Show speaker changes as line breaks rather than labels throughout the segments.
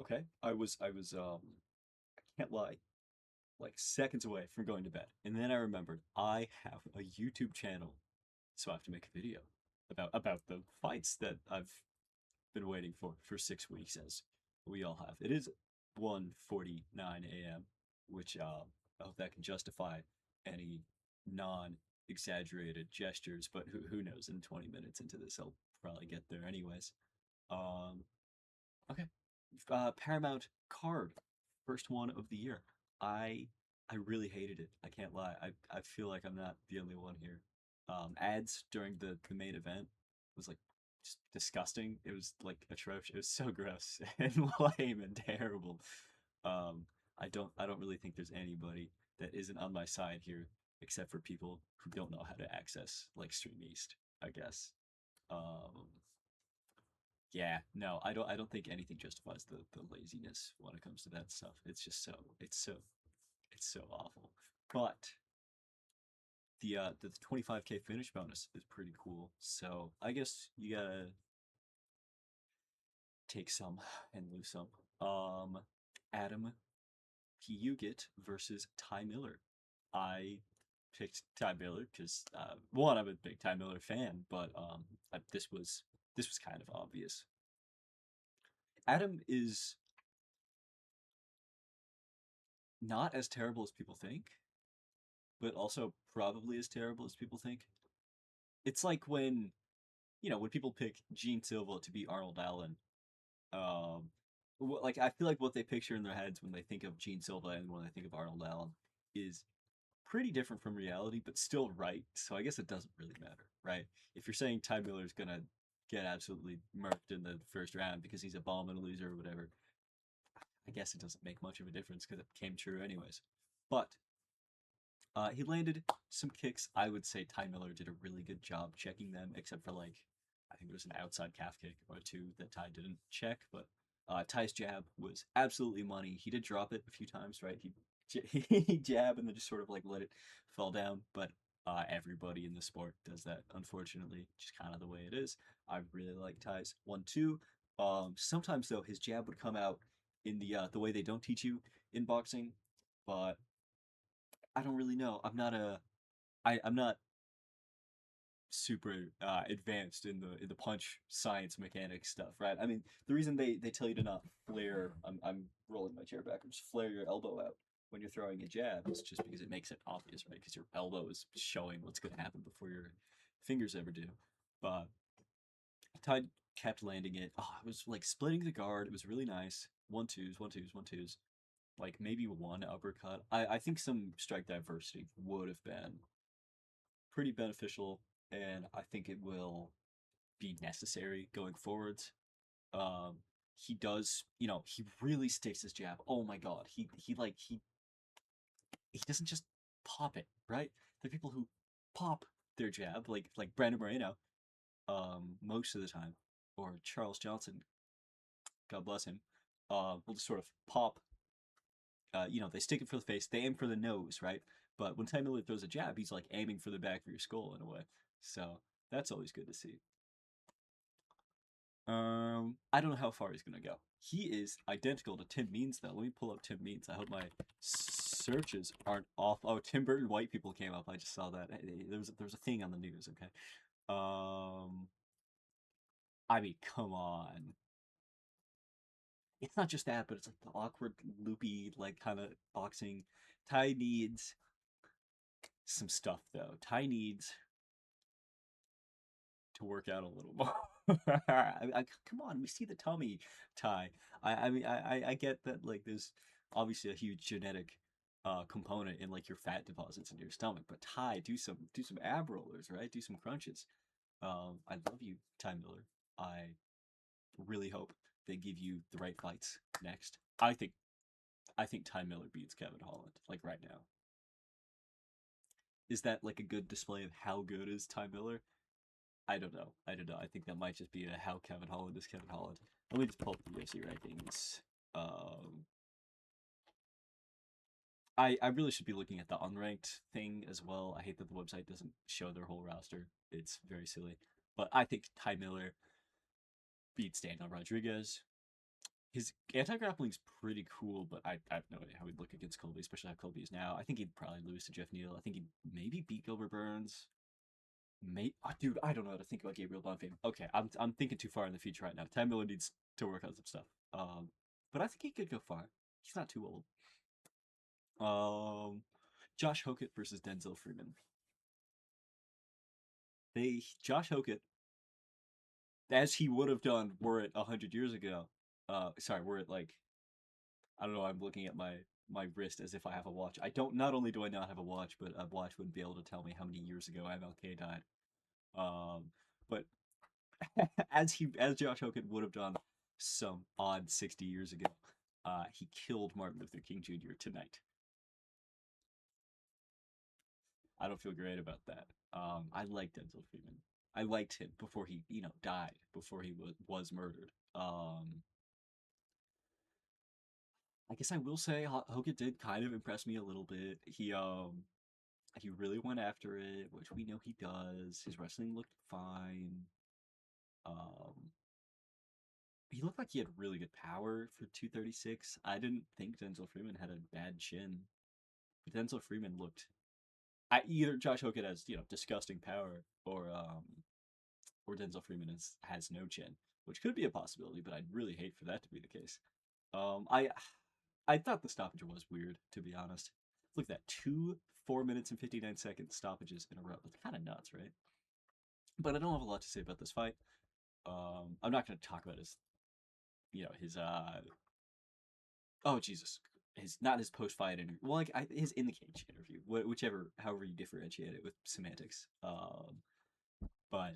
Okay, I can't lie, like seconds away from going to bed, and then I remembered I have a YouTube channel, so I have to make a video about the fights that I've been waiting for 6 weeks, as we all have. It is 1:49 a.m., which I hope that can justify any non-exaggerated gestures, but who knows? In 20 minutes into this, I'll probably get there anyways. Um, okay, Paramount card, first one of the year. I I really hated it. I can't lie. I feel like I'm not the only one here. Ads during the main event was like just disgusting. It was like atrocious. It was so gross and lame and terrible. I don't really think there's anybody that isn't on my side here, except for people who don't know how to access like Stream East, I guess. Um, yeah, no, I don't think anything justifies the laziness when it comes to that stuff. It's so awful. But the 25K finish bonus is pretty cool. So I guess you gotta take some and lose some. Adam Pugit versus Ty Miller. I picked Ty Miller because one, I'm a big Ty Miller fan, but this was kind of obvious. Adam is not as terrible as people think, but also probably as terrible as people think. It's like when people pick Gene Silva to be Arnold Allen. Um, like I feel like what they picture in their heads when they think of Gene Silva and when they think of Arnold Allen is pretty different from reality, but still right. So I guess it doesn't really matter, right? If you're saying Ty Miller's gonna get absolutely murked in the first round because he's a bomb and a loser or whatever, I guess it doesn't make much of a difference because it came true anyways. But he landed some kicks. I would say Ty Miller did a really good job checking them, except for like I think there was an outside calf kick or two that Ty didn't check. But Ty's jab was absolutely money. He did drop it a few times, right? He jab and then just sort of like let it fall down. But everybody in the sport does that, unfortunately, just kind of the way it is. I really like Ty's 1-2. Sometimes though his jab would come out in the way they don't teach you in boxing, but I don't really know. I'm not super advanced in the punch science mechanics stuff, right? I mean, the reason they tell you to not flare, I'm rolling my chair backwards, flare your elbow out when you're throwing a jab is just because it makes it obvious, right? Because your elbow is showing what's going to happen before your fingers ever do. But Tide kept landing it. Oh, it was like splitting the guard. It was really nice. One twos, one twos, one twos. Like maybe one uppercut. I think some strike diversity would have been pretty beneficial, and I think it will be necessary going forwards. Um, he does, he really sticks his jab. Oh my god, he doesn't just pop it, right? There are people who pop their jab, like Brandon Moreno, most of the time, or Charles Johnson, God bless him, will just sort of pop. They stick it for the face, they aim for the nose, right? But when Ty Miller throws a jab, he's like aiming for the back of your skull in a way. So that's always good to see. I don't know how far he's gonna go. He is identical to Tim Means, though. Let me pull up Tim Means. I hope my searches aren't off. Oh, Tim Burton white people came up. I just saw that. There was a thing on the news. Okay. Um, I mean, come on. It's not just that, but it's like the awkward, loopy, like kind of boxing. Ty needs some stuff though. Ty needs to work out a little more. Come on, we see the tummy tie. I mean, I get that like there's obviously a huge genetic component in like your fat deposits in your stomach, but Ty, do some ab rollers, right? Do some crunches. I love you, Ty Miller. I really hope they give you the right fights next. I think Ty Miller beats Kevin Holland like right now. Is that like a good display of how good is Ty Miller? I don't know. I don't know. I think that might just be a how Kevin Holland is Kevin Holland. Let me just pull up the UFC rankings. Um, I really should be looking at the unranked thing as well. I hate that the website doesn't show their whole roster. It's very silly. But I think Ty Miller beats Daniel Rodriguez. His anti-grappling's pretty cool, but I have no idea how he'd look against Colby, especially how Colby is now. I think he'd probably lose to Jeff Neal. I think he'd maybe beat Gilbert Burns. Dude, I don't know how to think about Gabriel Bonfim. Okay, I'm thinking too far in the future right now. Ty Miller needs to work on some stuff. But I think he could go far. He's not too old. Um, Josh Hokett versus Denzel Freeman. Josh Hokett, as he would have done were it 100 years ago. Sorry, were it like I don't know. I'm looking at my wrist as if I have a watch. I don't. Not only do I not have a watch, but a watch wouldn't be able to tell me how many years ago MLK died. But as Josh Hogan would have done some odd 60 years ago, he killed Martin Luther King Jr. tonight. I don't feel great about that. I liked Denzel Freeman. I liked him before he, died, before he was murdered. I guess I will say Hogan did kind of impress me a little bit. He really went after it, which we know he does. His wrestling looked fine. Um, he looked like he had really good power for 236. I didn't think Denzel Freeman had a bad chin. But Denzel Freeman looked. Either Josh Hogan has disgusting power, or Denzel Freeman has no chin, which could be a possibility. But I'd really hate for that to be the case. I thought the stoppage was weird, to be honest. Look at that, 4 minutes and 59 seconds stoppages in a row. That's kind of nuts, right? But I don't have a lot to say about this fight. I'm not going to talk about his oh Jesus, his not his post fight interview. Well, like his in the cage interview, however you differentiate it with semantics. But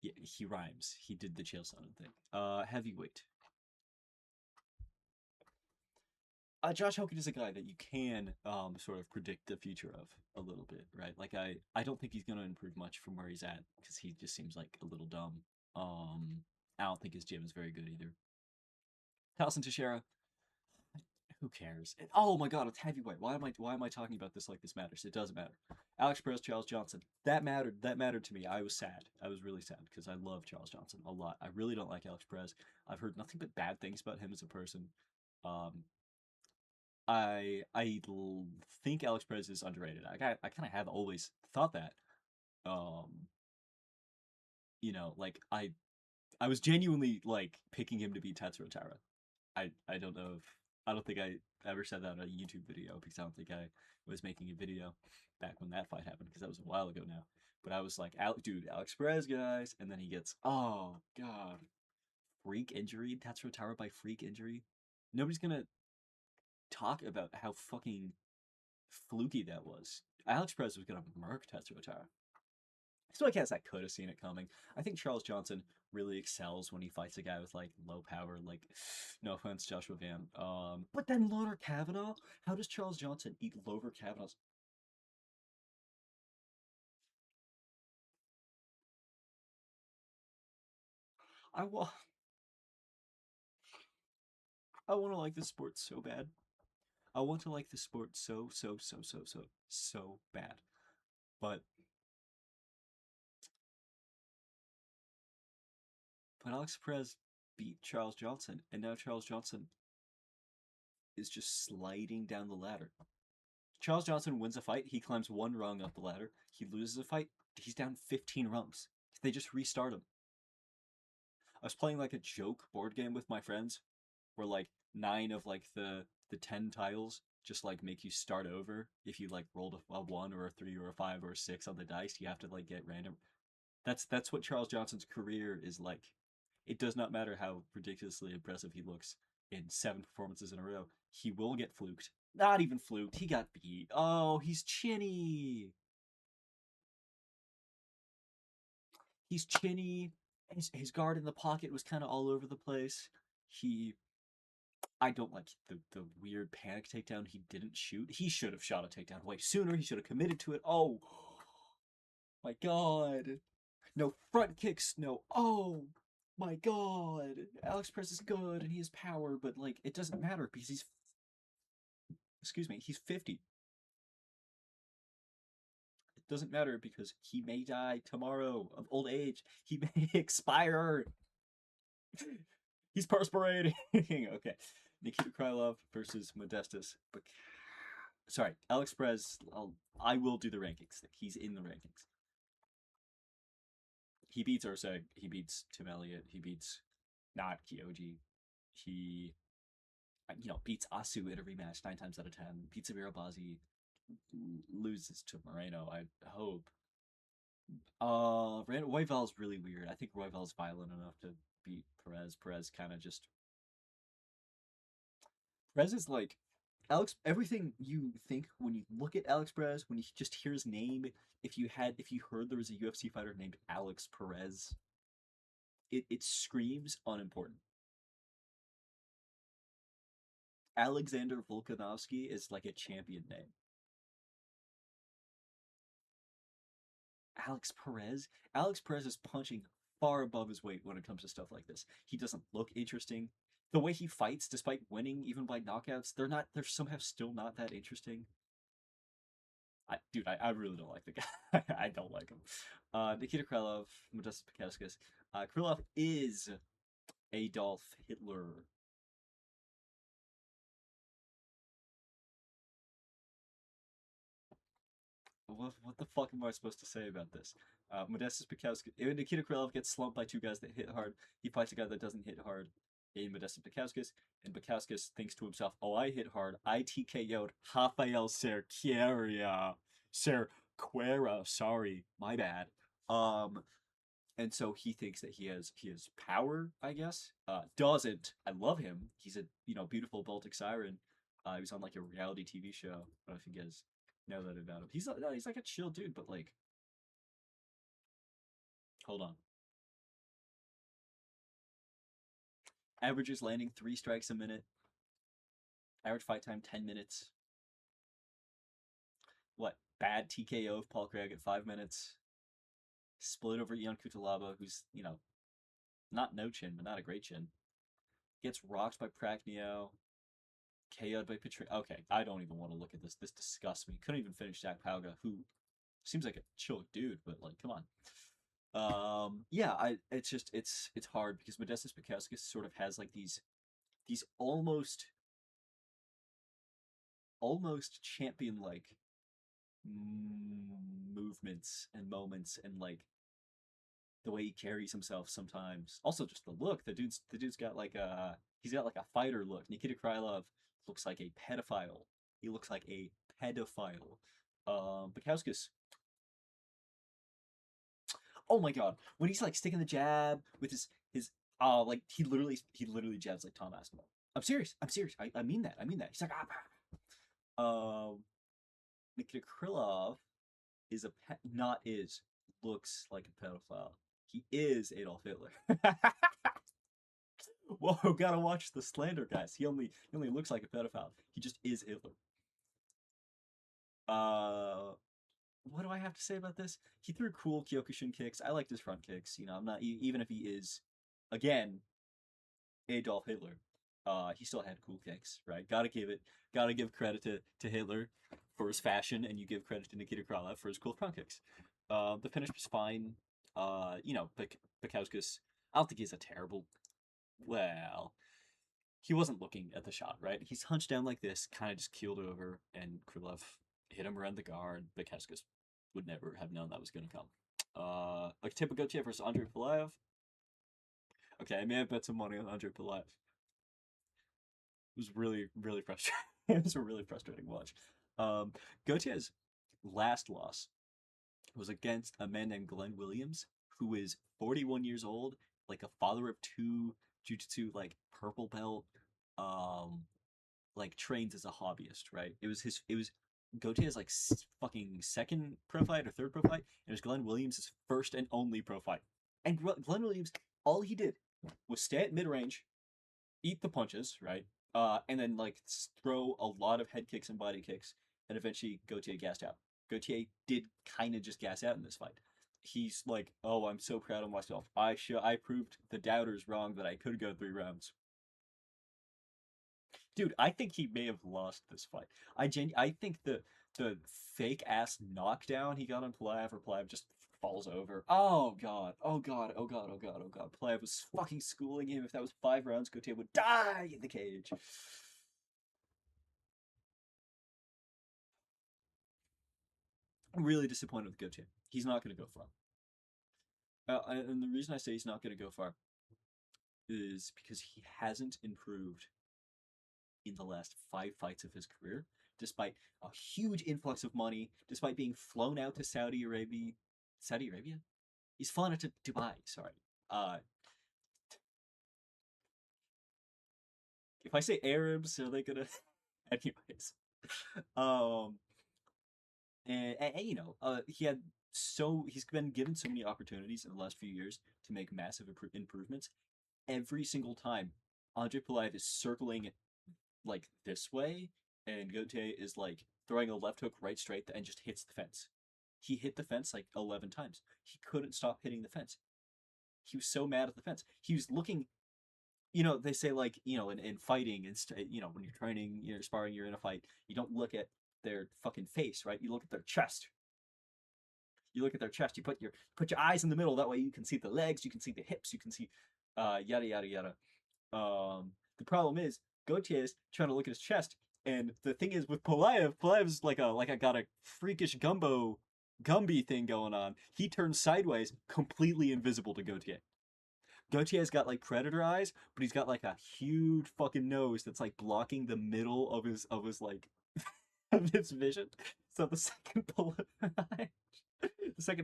yeah, he rhymes. He did the Chael Sonnen thing. Heavyweight. Josh Hogan is a guy that you can sort of predict the future of a little bit, right? Like I don't think he's going to improve much from where he's at because he just seems like a little dumb. I don't think his gym is very good either. Tyson Teixeira, who cares? Oh my God, it's heavyweight. Why am I talking about this like this matters? It doesn't matter. Alex Perez, Charles Johnson. That mattered. That mattered to me. I was sad. I was really sad because I love Charles Johnson a lot. I really don't like Alex Perez. I've heard nothing but bad things about him as a person. Um, I think Alex Perez is underrated. I kind of have always thought that. Um, like I was genuinely like picking him to beat Tatsuro Taira. I don't know if I don't think I ever said that on a YouTube video because I don't think I was making a video back when that fight happened because that was a while ago now. But I was like, dude, Alex Perez, guys, and then he gets, oh God, freak injury, Tatsuro Taira by freak injury. Nobody's gonna talk about how fucking fluky that was. Alex Perez was gonna murk Tatsuro Taira. So I guess I could have seen it coming. I think Charles Johnson really excels when he fights a guy with like low power. Like, no offense, Joshua Van. But then Loder Kavanaugh. How does Charles Johnson eat Loder Kavanaugh's? I want. I want to like this sport so bad. I want to like this sport so bad. But Alex Perez beat Charles Johnson, and now Charles Johnson is just sliding down the ladder. Charles Johnson wins a fight, he climbs one rung up the ladder. He loses a fight, he's down 15 rungs. They just restart him. I was playing like a joke board game with my friends where like 9 of like the 10 tiles just like make you start over. If you like rolled a 1 or a 3 or a 5 or a 6 on the dice, you have to like get random. That's what Charles Johnson's career is like. It does not matter how ridiculously impressive he looks in 7 performances in a row. He will get fluked. Not even fluked. He got beat. Oh, he's chinny. He's chinny. His guard in the pocket was kind of all over the place. He, I don't like the weird panic takedown he didn't shoot. He should have shot a takedown way sooner. He should have committed to it. Oh my God. No front kicks. No. Oh my God. Alex Perez is good and he has power, but like it doesn't matter because he's 50. It doesn't matter because he may die tomorrow of old age. He may expire. He's perspiring. Okay. Nikita Krylov versus Modestas. Sorry, Alex Perez. I will do the rankings. He's in the rankings. He beats Urseg. He beats Tim Elliott. He beats not Kyoji. He, beats Asu in a rematch 9 times out of 10. Beats Amir Abazi. Loses to Moreno, I hope. Royval's really weird. I think Royval's violent enough to beat Perez. Perez kind of just Perez is like Alex. Everything you think when you look at Alex Perez, when you just hear his name, if you heard there was a UFC fighter named Alex Perez, it screams unimportant. Alexander Volkanovski is like a champion name. Alex Perez. Alex Perez is punching far above his weight when it comes to stuff like this. He doesn't look interesting. The way he fights, despite winning even by knockouts, they're somehow still not that interesting. I really don't like the guy. I don't like him. Nikita Krylov, Modestas Bukauskas. Krylov is Adolf Hitler. What the fuck am I supposed to say about this? Modestas Bukauskas. Nikita Krylov gets slumped by two guys that hit hard. He fights a guy that doesn't hit hard in Modestas Bukauskas, and Bukauskas thinks to himself, "Oh, I hit hard. I TKO'd Rafael Serqueira. Serqueira. Sorry, my bad." And so he thinks that he has power. I guess doesn't. I love him. He's a beautiful Baltic siren. He was on like a reality TV show. I don't know if you guys know that about him. He's like a chill dude, but like, hold on. Averages landing 3 strikes a minute. Average fight time 10 minutes. What bad TKO of Paul Craig at 5 minutes. Split over Ion Kutalaba, who's not no chin, but not a great chin. Gets rocked by Pragnio. KO'd by Petri. Okay, I don't even want to look at this. This disgusts me. Couldn't even finish Jack Pauga, who seems like a chill dude, but like, come on. Yeah, it's just it's hard because Modestas Bukauskas sort of has like these almost champion like movements and moments and like the way he carries himself sometimes. Also, just the look. The dude's got like he's got like a fighter look. Nikita Krylov looks like a pedophile. He looks like a pedophile. Bukauskas. Oh my god, when he's like sticking the jab with his like he literally jabs like Tom Aspinall. I'm serious. I'm serious. I mean that. I mean that. He's like Nikita Krylov is a not is looks like a pedophile. He is Adolf Hitler. Whoa, gotta watch the slander, guys. He only looks like a pedophile. He just is Hitler. Uh, what do I have to say about this? He threw cool Kyokushin kicks. I liked his front kicks. I'm not even if he is, again, Adolf Hitler. He still had cool kicks, right? Gotta give credit to Hitler for his fashion, and you give credit to Nikita Krylov for his cool front kicks. The finish was fine. Bukauskas, I don't think he's a terrible. Well, he wasn't looking at the shot, right? He's hunched down like this, kind of just keeled over, and Krylov hit him around the guard. Bukauskas would never have known that was going to come. Like Tipa Gauthier versus Andre Pelayev. Okay, I may have bet some money on Andre Pelayev. It was really, really frustrating. It was a really frustrating watch. Gauthier's last loss was against a man named Glenn Williams, who is 41 years old, like a father of two, jiu-jitsu, like purple belt, um, like trains as a hobbyist, right? It was Gauthier's like fucking second pro fight or third pro fight. It was Glenn Williams' first and only pro fight. And Glenn Williams, all he did was stay at mid range, eat the punches, right? And then like throw a lot of head kicks and body kicks, and eventually Gauthier gassed out. Gauthier did kind of just gas out in this fight. He's like, "Oh, I'm so proud of myself. I proved the doubters wrong that I could go 3 rounds." Dude, I think he may have lost this fight. I think the fake ass knockdown he got on Pulaev, or Pulaev just falls over. Oh god. Oh god. Oh god. Oh god. Oh god. Pelaev was fucking schooling him. If that was 5 rounds, Gauthier would die in the cage. I'm really disappointed with Gauthier. He's not going to go far. And the reason I say he's not going to go far is because he hasn't improved in the last 5 fights of his career, despite a huge influx of money, despite being flown out to Saudi Arabia. Saudi Arabia? He's flown out to Dubai, sorry. Uh, if I say Arabs, are they gonna. Anyways. Um, and you know, he's been given so many opportunities in the last few years to make massive improvements. Every single time, Andre Pelaev is circling like this way, and Gauthier is like throwing a left hook right straight and just hits the fence. He hit the fence like 11 times. He couldn't stop hitting the fence. He was so mad at the fence. He was looking, they say like, in fighting and when you're training, you're sparring, you're in a fight, you don't look at their fucking face, right? You look at their chest. You look at their chest. You put your eyes in the middle. That way you can see the legs, you can see the hips, you can see, yada yada yada. The problem is Gauthier is trying to look at his chest, and the thing is with Pelaev's like I got a freakish Gumby thing going on. He turns sideways, completely invisible to Gauthier. Gautier's got like predator eyes, but he's got like a huge fucking nose that's like blocking the middle of his like of his vision. So the second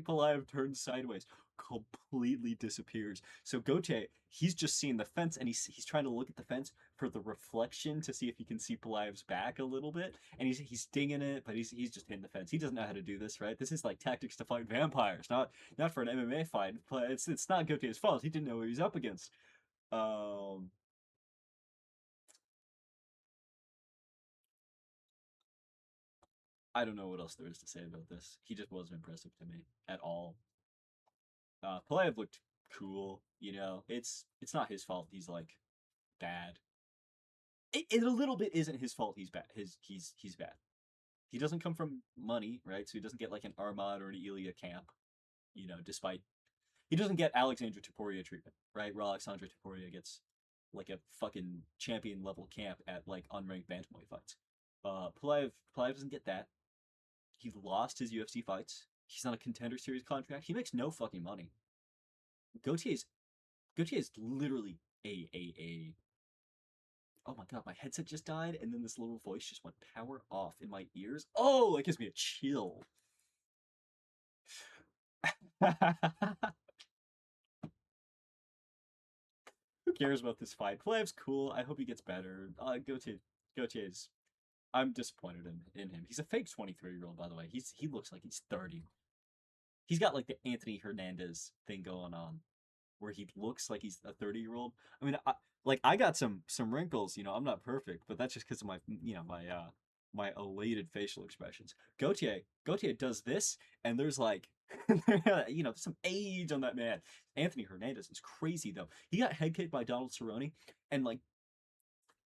Pelaev turns sideways, completely disappears. So Gauthier, he's just seeing the fence, and he's trying to look at the fence for the reflection to see if he can see Pelaev's back a little bit, and he's dinging it, but he's just hitting the fence. He doesn't know how to do this, right? This is like tactics to fight vampires, not for an MMA fight. But it's not Gauthier's fault. He didn't know what he was up against. Um, I don't know what else there is to say about this. He just wasn't impressive to me at all. Pelaev looked cool. It's not his fault. He's like bad. It a little bit isn't his fault. He's bad. He's bad. He doesn't come from money, right? So he doesn't get like an Armad or an Ilya camp. Despite he doesn't get Alexandre Topuria treatment, right? Where Alexandre Topuria gets like a fucking champion level camp at like unranked bantamweight fights. Pelaev doesn't get that. He lost his UFC fights. He's on a contender series contract. He makes no fucking money. Gautier's Gautier's literally a. Oh my god, my headset just died, and then this little voice just went power off in my ears. Oh, that gives me a chill. Who cares about this fight? Plav's cool. I hope he gets better. Gautier's. I'm disappointed in him. He's a fake 23-year-old, by the way. He looks like he's 30. He's got like the Anthony Hernandez thing going on, where he looks like he's a 30-year-old. I mean, I got some wrinkles. I'm not perfect, but that's just because of my elated facial expressions. Gauthier does this, and there's like some age on that man. Anthony Hernandez is crazy though. He got head kicked by Donald Cerrone, and like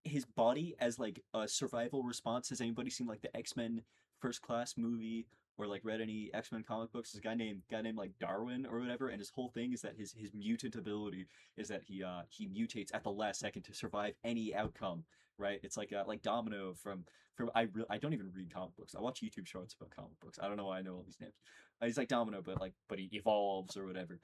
his body as like a survival response. Has anybody seen like the X-Men First Class movie, or like read any X-Men comic books? There's a guy named like Darwin or whatever, and his whole thing is that his mutant ability is that he mutates at the last second to survive any outcome. Right? It's like Domino from I don't even read comic books. I watch YouTube shorts about comic books. I don't know why I know all these names. He's like Domino, but he evolves or whatever.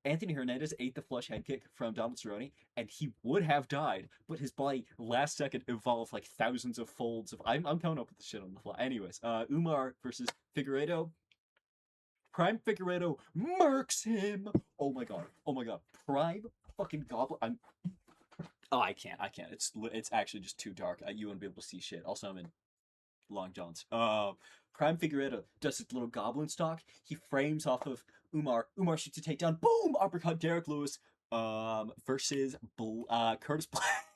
Anthony Hernandez ate the flush head kick from Donald Cerrone, and he would have died, but his body last second evolved like thousands of folds of. I'm coming up with the shit on the fly. Anyways, Umar versus Figueiredo. Prime Figueiredo murks him. Oh my god. Oh my god. Prime fucking Goblin. Oh, I can't. It's actually just too dark. You won't be able to see shit. Also, I'm in Long Johns. Prime Figueredo does his little goblin stalk. He frames off of Umar. Umar shoots a takedown. Boom! Uppercut Derek Lewis. Versus Curtis Black.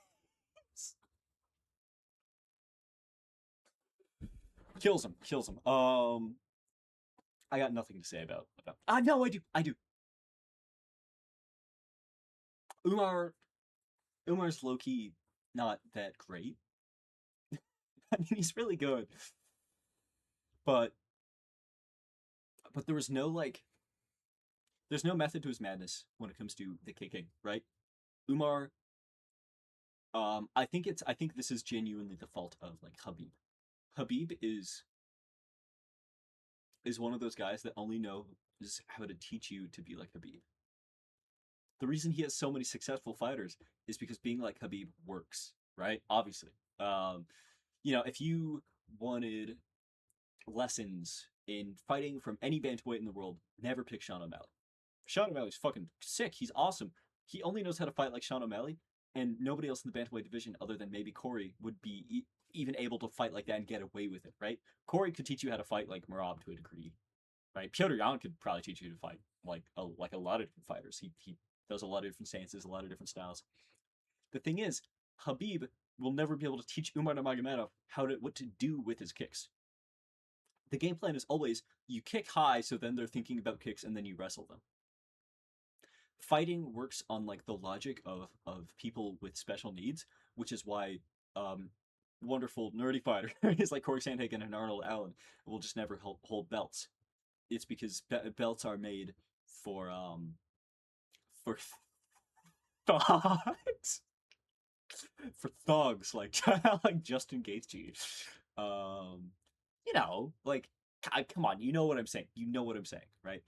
Kills him. Kills him. I got nothing to say about. No, I do. Umar's low key not that great. I mean, he's really good, but there was no like there's no method to his madness when it comes to the kicking, right? Umar, I think this is genuinely the fault of like Habib. Habib is one of those guys that only knows how to teach you to be like Habib. The reason he has so many successful fighters is because being like Habib works, right? Obviously. Um, if you wanted lessons in fighting from any bantamweight in the world, never pick Sean O'Malley. Sean O'Malley's fucking sick. He's awesome. He only knows how to fight like Sean O'Malley, and nobody else in the bantamweight division, other than maybe Corey, would be even able to fight like that and get away with it, right? Corey could teach you how to fight like Marab to a degree, right? Piotr Jan could probably teach you to fight like a lot of different fighters. He does a lot of different stances, a lot of different styles. The thing is, Habib will never be able to teach Umar Nurmagomedov what to do with his kicks. The game plan is always you kick high, so then they're thinking about kicks, and then you wrestle them. Fighting works on like the logic of people with special needs, which is why wonderful nerdy fighters like Corey Sandhagen and Arnold Allen will just never hold belts. It's because belts are made for for thugs, for thugs like like Justin Gaethje. Um, like come on, you know what I'm saying. You know what I'm saying, right?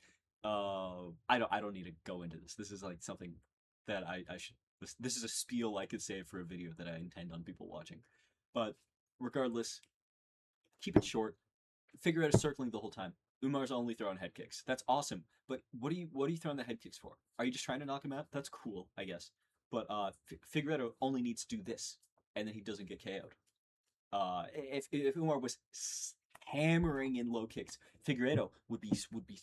I don't need to go into this. This is like something that I should. This is a spiel I could save for a video that I intend on people watching. But regardless, keep it short. Figure out a circling the whole time. Umar's only throwing head kicks. That's awesome. But what are you throwing the head kicks for? Are you just trying to knock him out? That's cool, I guess. But Figueredo only needs to do this, and then he doesn't get KO'd. If Umar was hammering in low kicks, Figueredo would be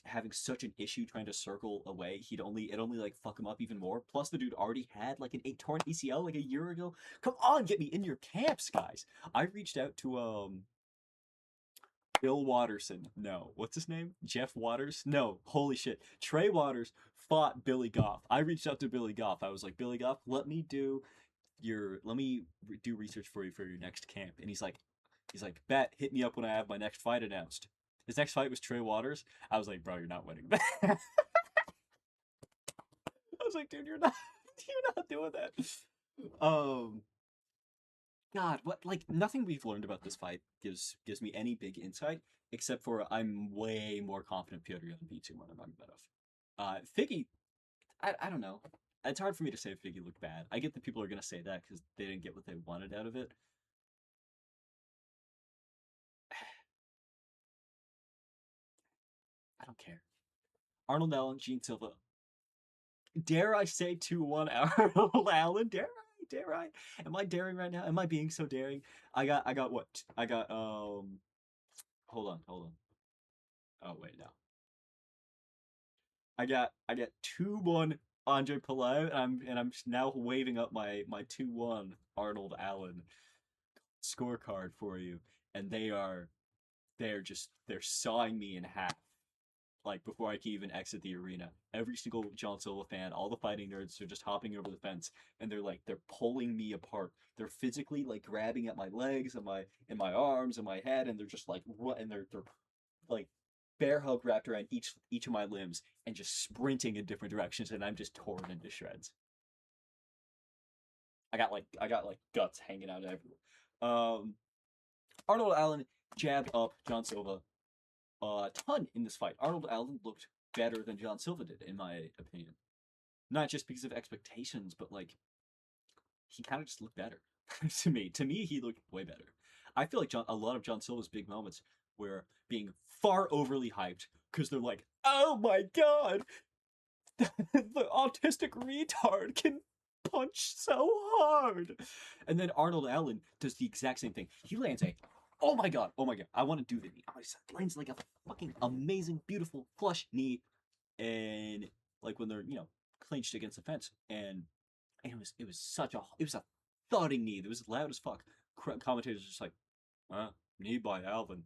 having such an issue trying to circle away. It only like fuck him up even more. Plus, the dude already had like a torn ACL like a year ago. Come on, get me in your camps, guys. I reached out to Bill Watterson. No, what's his name? Jeff Waters? No, holy shit. Trey Waters fought Billy Goff. I reached out to Billy Goff. I was like, Billy Goff, let me do research for you for your next camp. And he's like, bet, hit me up when I have my next fight announced. His next fight was Trey Waters. I was like, bro, you're not winning. I was like, dude, you're not doing that. God, what like nothing we've learned about this fight gives me any big insight, except for I'm way more confident Piotr Jan beats Umar Nurmagomedov. Figgy, I don't know. It's hard for me to say Figgy looked bad. I get that people are gonna say that because they didn't get what they wanted out of it. I don't care. Arnold Allen, Gene Silva. Dare I say 2-1 Arnold Allen? Dare I? Am I daring right now? Am I being so daring? I got what? I got hold on. Oh wait, no. I got 2-1 Andre Palav, and I'm now waving up my 2-1 Arnold Allen scorecard for you, and they're sawing me in half. Like before I can even exit the arena, every single John Silva fan, all the fighting nerds are just hopping over the fence, and they're pulling me apart. They're physically like grabbing at my legs and my arms and my head, and they're just like and they're like bear hug wrapped around each of my limbs and just sprinting in different directions, and I'm just torn into shreds. I got like guts hanging out everywhere. Um, Arnold Allen jabbed up John Silva a ton in this fight. Arnold Allen looked better than John Silva did, in my opinion. Not just because of expectations, but like he kind of just looked better to me. To me, he looked way better. I feel like a lot of John Silva's big moments were being far overly hyped because they're like, "Oh my god, the autistic retard can punch so hard," and then Arnold Allen does the exact same thing. He lands a oh my god, I want to do the knee. Oh, he lands like a fucking amazing, beautiful flush knee, and like when they're clinched against the fence, and it was a thudding knee. It was loud as fuck. Commentators just like, knee by Alvin.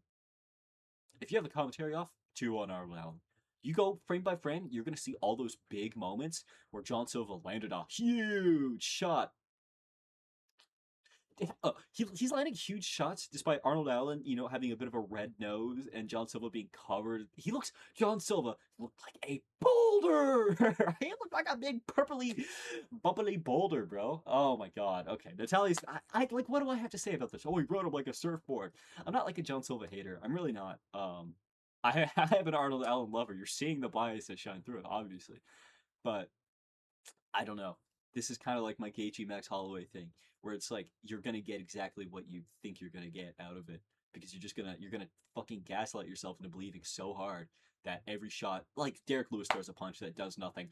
If you have the commentary off, 2-1 Arnold Allen. You go frame by frame, you're gonna see all those big moments where John Silva landed a huge shot. He's landing huge shots despite Arnold Allen, having a bit of a red nose and John Silva being covered. John Silva looked like a boulder. He looked like a big purpley, bubbly boulder, bro. Oh my god. Okay, Natalie's. I like. What do I have to say about this? Oh, he rode him like a surfboard. I'm not like a John Silva hater. I'm really not. I have an Arnold Allen lover. You're seeing the bias that shine through it, obviously, but I don't know. This is kind of like my Gaethje Max Holloway thing, where it's like you're gonna get exactly what you think you're gonna get out of it because you're gonna fucking gaslight yourself into believing so hard that every shot, like Derek Lewis throws a punch that does nothing.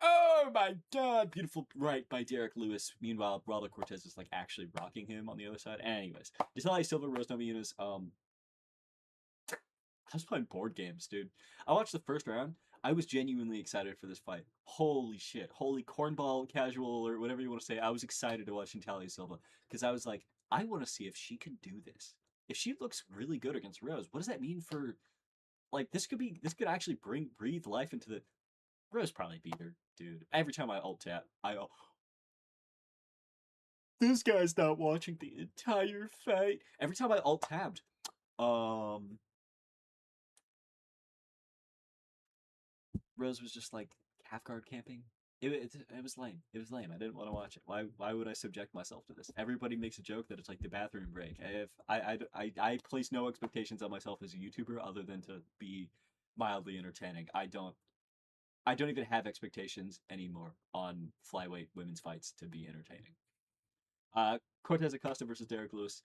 Oh my god, beautiful right by Derek Lewis. Meanwhile, Robert Cortez is like actually rocking him on the other side. Anyways, Desali Silva, Rose Namajunas. I was playing board games, dude. I watched the first round. I was genuinely excited for this fight. Holy shit. Holy cornball casual or whatever you want to say. I was excited to watch Natalia Silva because I was like, I want to see if she can do this. If she looks really good against Rose, what does that mean for like this could actually breathe life into the Rose probably beat her, dude. Every time I alt tap, I go, this guy's not watching the entire fight. Every time I alt tabbed, um Rose was just like half guard camping. It was lame. It was lame. I didn't want to watch it. Why would I subject myself to this? Everybody makes a joke that it's like the bathroom break. If I place no expectations on myself as a YouTuber other than to be mildly entertaining. I don't even have expectations anymore on flyweight women's fights to be entertaining. Cortez Acosta versus Derek Lewis.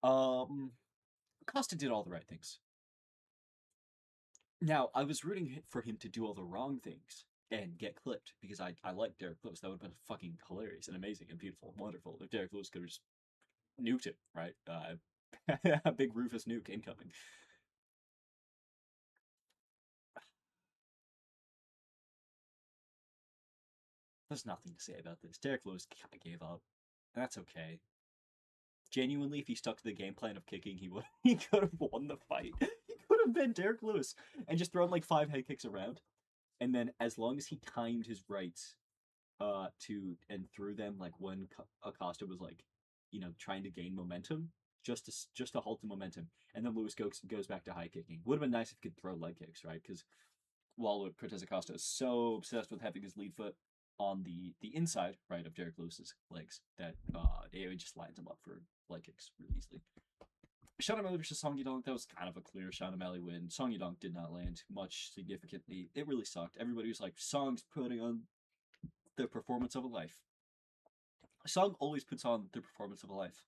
Um, Acosta did all the right things. Now, I was rooting for him to do all the wrong things and get clipped because I like Derek Lewis. That would have been fucking hilarious and amazing and beautiful and wonderful if Derek Lewis could have just nuked him, right? A big Rufus nuke incoming. There's nothing to say about this. Derek Lewis kind of gave up. That's okay. Genuinely, if he stuck to the game plan of kicking, he would. He could have won the fight. He could have been Derek Lewis and just thrown like 5 head kicks around. And then, as long as he timed his rights to and threw them like when Acosta was like, trying to gain momentum, just to halt the momentum, and then Lewis goes back to high kicking. Would have been nice if he could throw leg kicks, right? Because while Cortez Acosta is so obsessed with having his lead foot on the inside, right, of Derek Lewis's legs, that it just lines him up for leg kicks really easily. Sean O'Malley versus Song Yadong, that was kind of a clear Sean O'Malley win. Song Yadong did not land much significantly. It really sucked. Everybody was like, Song's putting on the performance of a life. Song always puts on the performance of a life.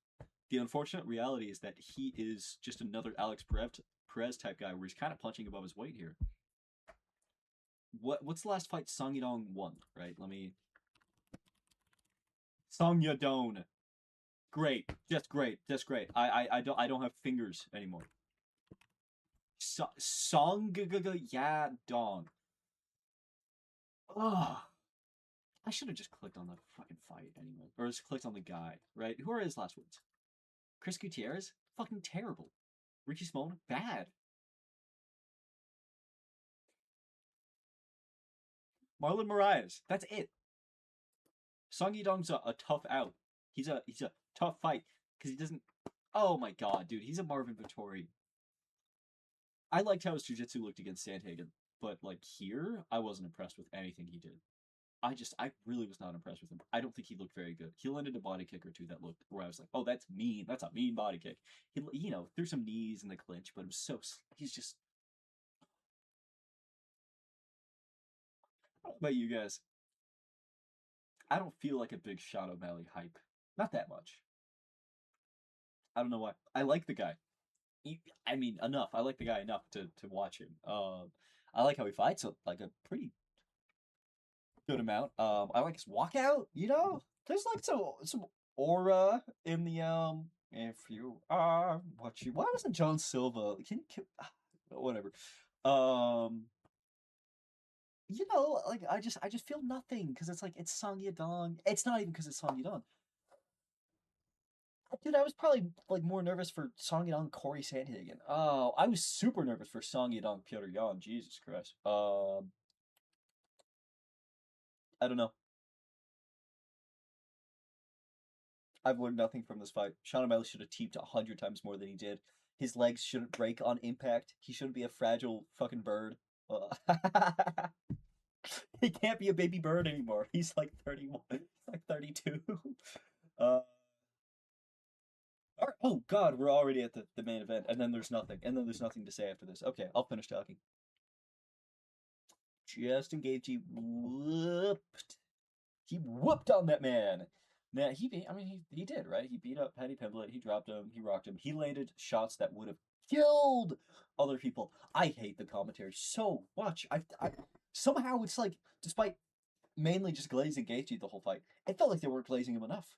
The unfortunate reality is that he is just another Alex Perez type guy where he's kind of punching above his weight here. What's the last fight Song Yadong won? Right, let me. Song Yadong, great, just great, just great. I don't have fingers anymore. Song Yadong. Oh, I should have just clicked on the fucking fight anyway, or just clicked on the guy. Right, who are his last words? Chris Gutierrez, fucking terrible. Richie Smolin, bad. Marlon Moraes, that's it. Song Yidong's a tough out. He's a tough fight because he doesn't. Oh my god, dude, he's a Marvin Vittori. I liked how his jiu-jitsu looked against Sandhagen, but like here, I wasn't impressed with anything he did. I really was not impressed with him. I don't think he looked very good. He landed a body kick or two that looked where I was like, oh, that's mean. That's a mean body kick. He, threw some knees in the clinch, but it was so. He's just. How about you guys? I don't feel like a big Sean O'Malley hype. Not that much. I don't know why. I like the guy. I mean, enough. I like the guy enough to watch him. I like how he fights like a pretty good amount. I like his walkout. There's like some aura in the If you are what you. Why wasn't John Silva? Whatever. Um, like I just feel nothing because it's like it's Song Yadong. It's not even because it's Song Yadong. Dude, I was probably like more nervous for Song Yadong Corey Sandhagen. Oh, I was super nervous for Song Yadong Petr Yan. Jesus Christ. I don't know. I've learned nothing from this fight. Sean O'Malley should have teeped 100 times more than he did. His legs shouldn't break on impact. He shouldn't be a fragile fucking bird. He can't be a baby bird anymore. He's like 31. He's like 32. Uh, oh God, we're already at the main event, and then there's nothing, and then there's nothing to say after this. Okay, I'll finish talking. Justin Gaethje whooped. He whooped on that man. Now I mean, he did right. He beat up Paddy Pimblett. He dropped him. He rocked him. He landed shots that would have killed other people. I hate the commentary so much. I somehow it's like, despite mainly just glazing Gaethje the whole fight, it felt like they weren't glazing him enough.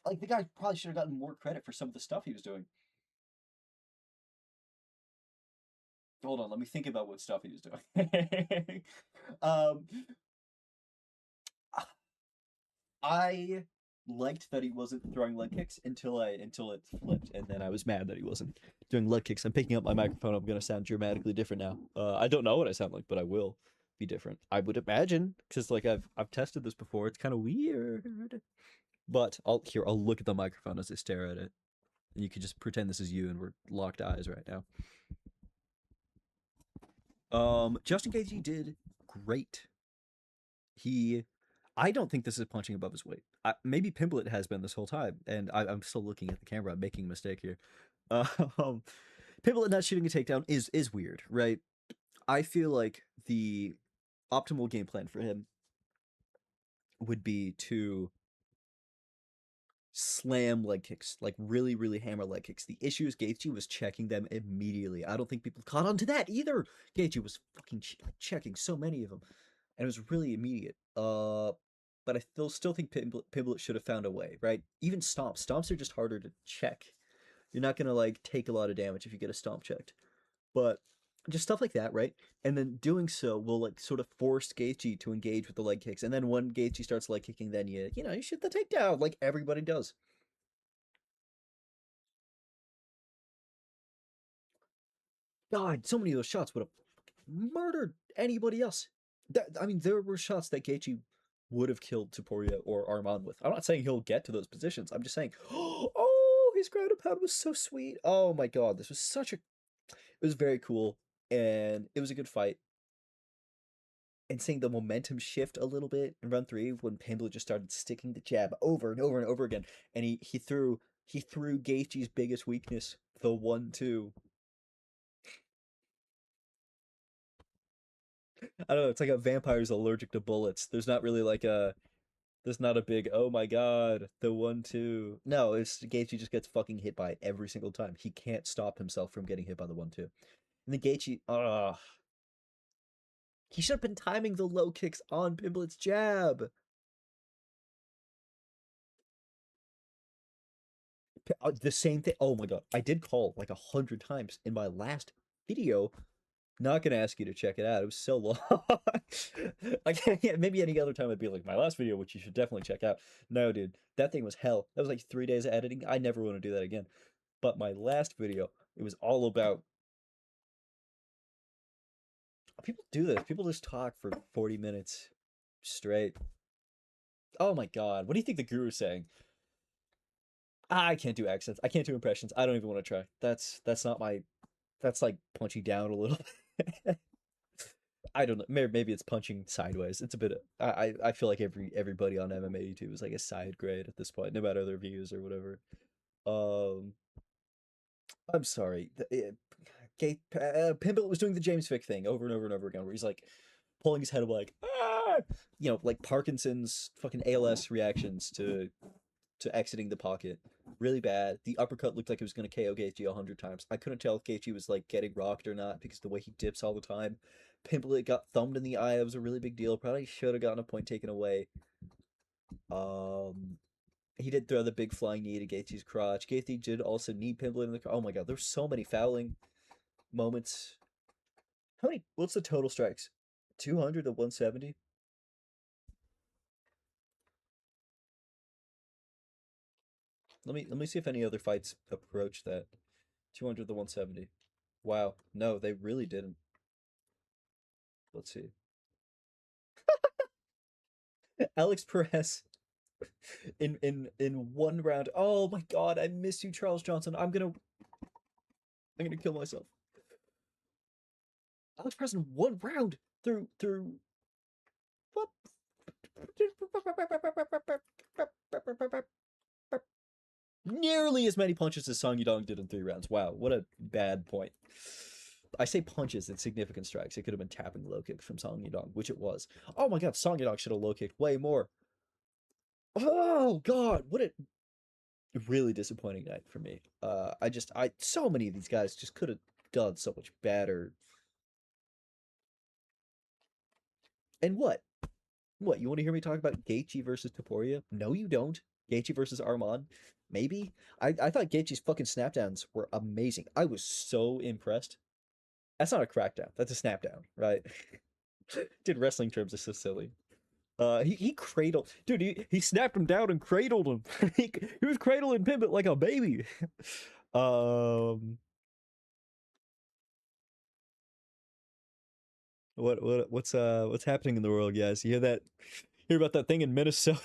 Like the guy probably should have gotten more credit for some of the stuff he was doing. Hold on, let me think about what stuff he was doing. um, I liked that he wasn't throwing leg kicks until it flipped, and then I was mad that he wasn't doing leg kicks. I'm picking up my microphone. I'm gonna sound dramatically different now. I don't know what I sound like, but I will be different. I would imagine, because like I've tested this before. It's kind of weird, but I'll look at the microphone as I stare at it, and you can just pretend this is you, and we're locked eyes right now. Justin Gaethje did great. He I don't think this is punching above his weight. Maybe Pimblett has been this whole time, and I'm still looking at the camera. I'm making a mistake here. Um, Pimblett not shooting a takedown is weird, right? I feel like the optimal game plan for him would be to slam leg kicks, like really, really hammer leg kicks. The issue is Gaethje was checking them immediately. I don't think people caught on to that either. Gaethje was fucking checking so many of them, and it was really immediate. But I still think Pimblett should have found a way, right? Even stomps are just harder to check. You're not gonna like take a lot of damage if you get a stomp checked, but just stuff like that, right? And then doing so will like sort of force Gaethje to engage with the leg kicks, and then when Gaethje starts leg kicking, then you shoot the takedown like everybody does. God, so many of those shots would have murdered anybody else. I mean, there were shots that Gaethje would have killed Topuria or Arman with. I'm not saying he'll get to those positions. I'm just saying, oh, his ground and pound was so sweet. Oh my God, this was it was very cool, and it was a good fight. And seeing the momentum shift a little bit in round three when Pimblett just started sticking the jab over and over and over again, and he threw Gaethje's biggest weakness, the 1-2. I don't know. It's like a vampire's allergic to bullets. There's not a big, oh my God, the 1-2. No, it's Gaethje just gets fucking hit by it every single time. He can't stop himself from getting hit by the 1-2. And then Gaethje, he should have been timing the low kicks on Pimblett's jab. The same thing. Oh my God, I did call like 100 times in my last video. Not gonna ask you to check it out. It was so long. Like maybe any other time I'd be like my last video, which you should definitely check out. No, dude, that thing was hell. That was like 3 days of editing. I never want to do that again. But my last video, it was all about people do this. People just talk for 40 minutes straight. Oh my God, what do you think the guru's saying? I can't do accents. I can't do impressions. I don't even want to try. That's not my. That's like punching down a little. I don't know. Maybe it's punching sideways. It's a bit. I feel like everybody on MMA YouTube is like a side grade at this point, no matter their views or whatever. Um, I'm sorry. Pimblett was doing the James Vick thing over and over and over again, where he's like pulling his head up, like ah, like Parkinson's fucking ALS reactions to exiting the pocket. Really bad. The uppercut looked like it was going to KO Gaethje 100 times. I couldn't tell if Gaethje was like getting rocked or not because the way he dips all the time. Pimblett got thumbed in the eye. That was a really big deal. Probably should have gotten a point taken away. Um, he did throw the big flying knee to Gaethje's crotch. Gaethje did also knee Pimblett in the crotch. Oh my God, there's so many fouling moments. How many? What's the total strikes? 200 to 170. Let me see if any other fights approach that. 200 to 170. Wow. No, they really didn't. Let's see. Alex Perez.
in one round. Oh my god, I miss you, Charles Johnson. I'm gonna kill myself. Alex Preston one round through nearly as many punches as Song Yudong did in 3 rounds. Wow, what a bad point. I say punches and significant strikes. It could have been tapping low kicks from Song Yudong, which it was. Oh my god, Song Yudong should have low kicked way more. Oh god, what a really disappointing night for me. I so many of these guys just could have done so much better. And what? What, you want to hear me talk about Gaethje versus Taporia? No, you don't. Gaethje versus Arman? Maybe. I thought Gaethje's fucking snapdowns were amazing. I was so impressed. That's not a crackdown. That's a snapdown, right? Dude, wrestling terms are so silly. He cradled, dude. He snapped him down and cradled him. He was cradling Pimbit like a baby. Um, what's happening in the world, guys? You hear that? Hear about that thing in Minnesota?